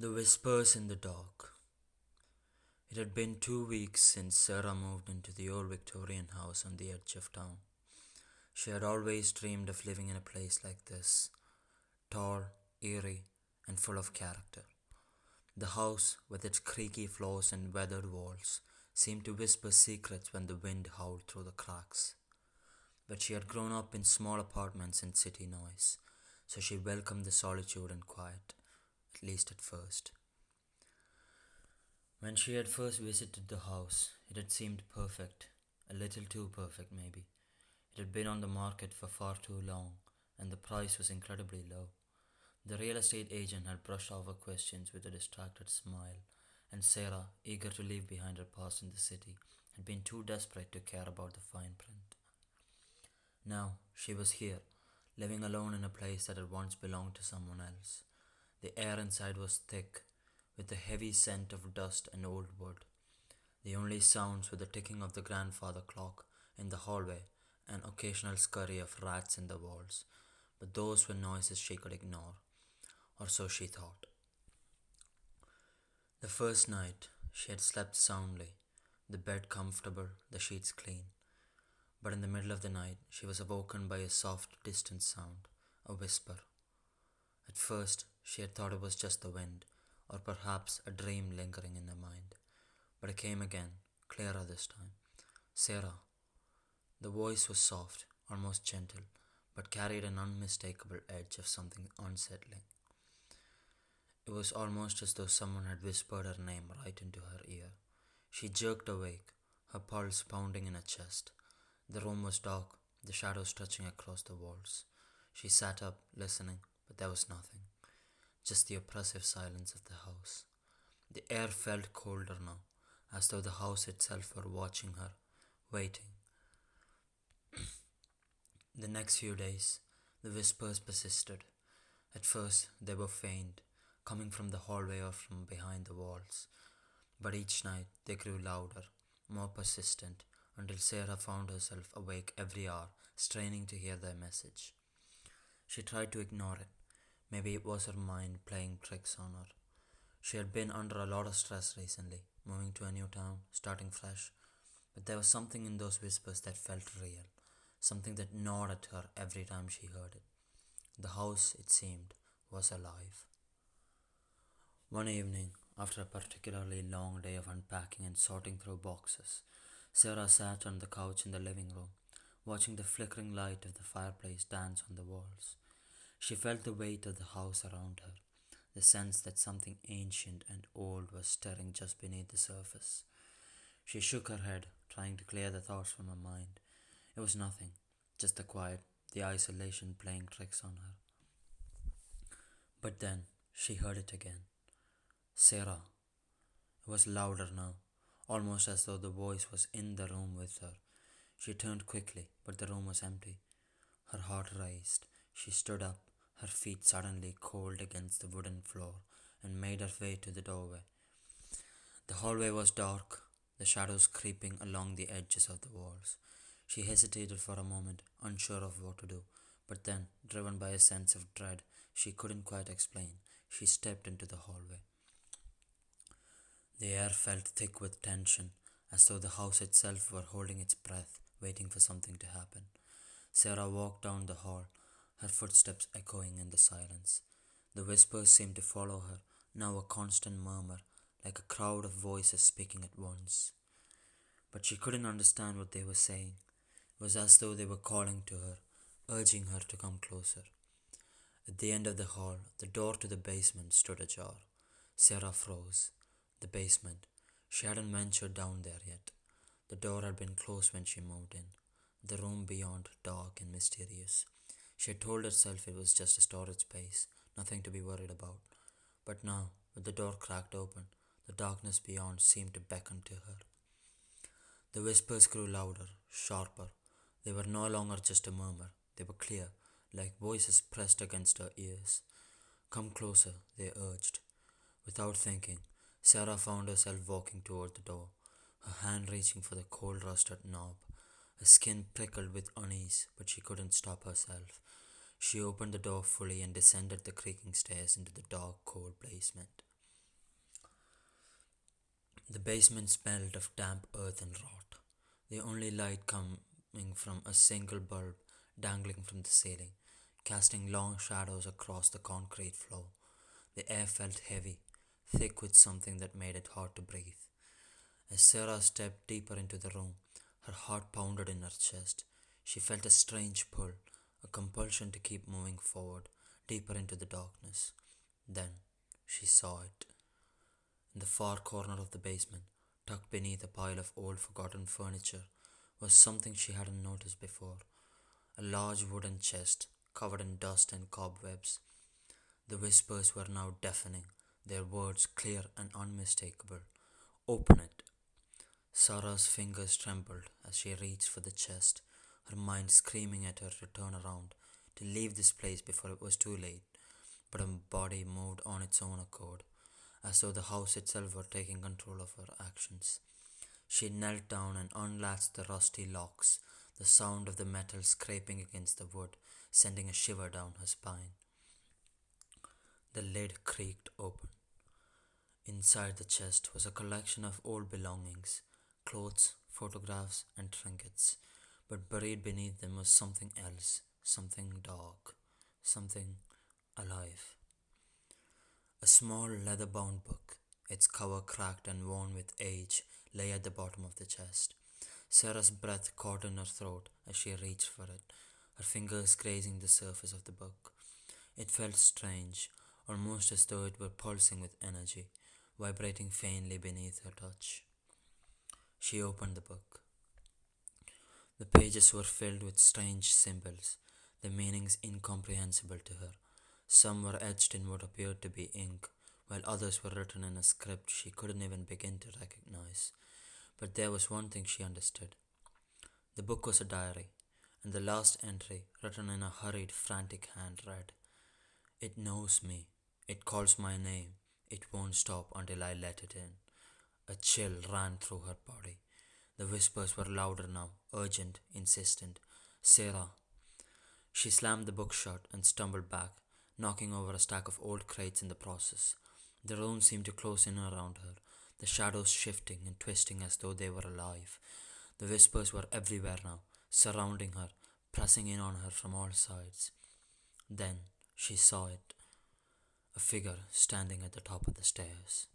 The Whispers in the Dark. It had been 2 weeks since Sarah moved into the old Victorian house on the edge of town. She had always dreamed of living in a place like this, tall, eerie, and full of character. The house, with its creaky floors and weathered walls, seemed to whisper secrets when the wind howled through the cracks. But she had grown up in small apartments and city noise, so she welcomed the solitude and quiet, at least at first. When she had first visited the house, it had seemed perfect, a little too perfect maybe. It had been on the market for far too long, and the price was incredibly low. The real estate agent had brushed off her questions with a distracted smile, and Sarah, eager to leave behind her past in the city, had been too desperate to care about the fine print. Now she was here, living alone in a place that had once belonged to someone else. The air inside was thick, with a heavy scent of dust and old wood. The only sounds were the ticking of the grandfather clock in the hallway and occasional scurry of rats in the walls, but those were noises she could ignore, or so she thought. The first night, she had slept soundly, the bed comfortable, the sheets clean. But in the middle of the night, she was awoken by a soft, distant sound, a whisper. At first, she had thought it was just the wind, or perhaps a dream lingering in her mind. But it came again, clearer this time. Sarah. The voice was soft, almost gentle, but carried an unmistakable edge of something unsettling. It was almost as though someone had whispered her name right into her ear. She jerked awake, her pulse pounding in her chest. The room was dark, the shadows stretching across the walls. She sat up, listening, but there was nothing, just the oppressive silence of the house. The air felt colder now, as though the house itself were watching her, waiting. The next few days, the whispers persisted. At first, they were faint, coming from the hallway or from behind the walls, but each night they grew louder, more persistent, until Sarah found herself awake every hour, straining to hear their message. She tried to ignore it. Maybe it was her mind playing tricks on her. She had been under a lot of stress recently, moving to a new town, starting fresh, but there was something in those whispers that felt real, something that gnawed at her every time she heard it. The house, it seemed, was alive. One evening, after a particularly long day of unpacking and sorting through boxes, Sarah sat on the couch in the living room, watching the flickering light of the fireplace dance on the walls. She felt the weight of the house around her, the sense that something ancient and old was stirring just beneath the surface. She shook her head, trying to clear the thoughts from her mind. It was nothing, just the quiet, the isolation playing tricks on her. But then she heard it again. Sarah. It was louder now, almost as though the voice was in the room with her. She turned quickly, but the room was empty. Her heart raced. She stood up, her feet suddenly cold against the wooden floor, and made her way to the doorway. The hallway was dark, the shadows creeping along the edges of the walls. She hesitated for a moment, unsure of what to do, but then, driven by a sense of dread she couldn't quite explain, she stepped into the hallway. The air felt thick with tension, as though the house itself were holding its breath, waiting for something to happen. Sarah walked down the hall, her footsteps echoing in the silence. The whispers seemed to follow her, now a constant murmur, like a crowd of voices speaking at once. But she couldn't understand what they were saying. It was as though they were calling to her, urging her to come closer. At the end of the hall, the door to the basement stood ajar. Sarah froze. The basement. She hadn't ventured down there yet. The door had been closed when she moved in. The room beyond, dark and mysterious. She had told herself it was just a storage space, nothing to be worried about. But now, with the door cracked open, the darkness beyond seemed to beckon to her. The whispers grew louder, sharper. They were no longer just a murmur, they were clear, like voices pressed against her ears. Come closer, they urged. Without thinking, Sarah found herself walking toward the door, her hand reaching for the cold rusted knob. Her skin prickled with unease, but she couldn't stop herself. She opened the door fully and descended the creaking stairs into the dark, cold basement. The basement smelled of damp earth and rot, the only light coming from a single bulb dangling from the ceiling, casting long shadows across the concrete floor. The air felt heavy, thick with something that made it hard to breathe. As Sarah stepped deeper into the room, her heart pounded in her chest. She felt a strange pull, a compulsion to keep moving forward, deeper into the darkness. Then she saw it. In the far corner of the basement, tucked beneath a pile of old forgotten furniture, was something she hadn't noticed before, a large wooden chest covered in dust and cobwebs. The whispers were now deafening, their words clear and unmistakable. Open it. Sarah's fingers trembled as she reached for the chest, her mind screaming at her to turn around, to leave this place before it was too late. But her body moved on its own accord, as though the house itself were taking control of her actions. She knelt down and unlatched the rusty locks, the sound of the metal scraping against the wood sending a shiver down her spine. The lid creaked open. Inside the chest was a collection of old belongings, clothes, photographs, and trinkets, but buried beneath them was something else, something dark, something alive. A small leather bound book, its cover cracked and worn with age, lay at the bottom of the chest. Sarah's breath caught in her throat as she reached for it, her fingers grazing the surface of the book. It felt strange, almost as though it were pulsing with energy, vibrating faintly beneath her touch. She opened the book. The pages were filled with strange symbols, their meanings incomprehensible to her. Some were etched in what appeared to be ink, while others were written in a script she couldn't even begin to recognize. But there was one thing she understood. The book was a diary, and the last entry, written in a hurried, frantic hand, read, "It knows me. It calls my name. It won't stop until I let it in." A chill ran through her body. The whispers were louder now, urgent, insistent. "Sarah." She slammed the book shut and stumbled back, knocking over a stack of old crates in the process. The room seemed to close in around her, the shadows shifting and twisting as though they were alive. The whispers were everywhere now, surrounding her, pressing in on her from all sides. Then she saw it, a figure standing at the top of the stairs.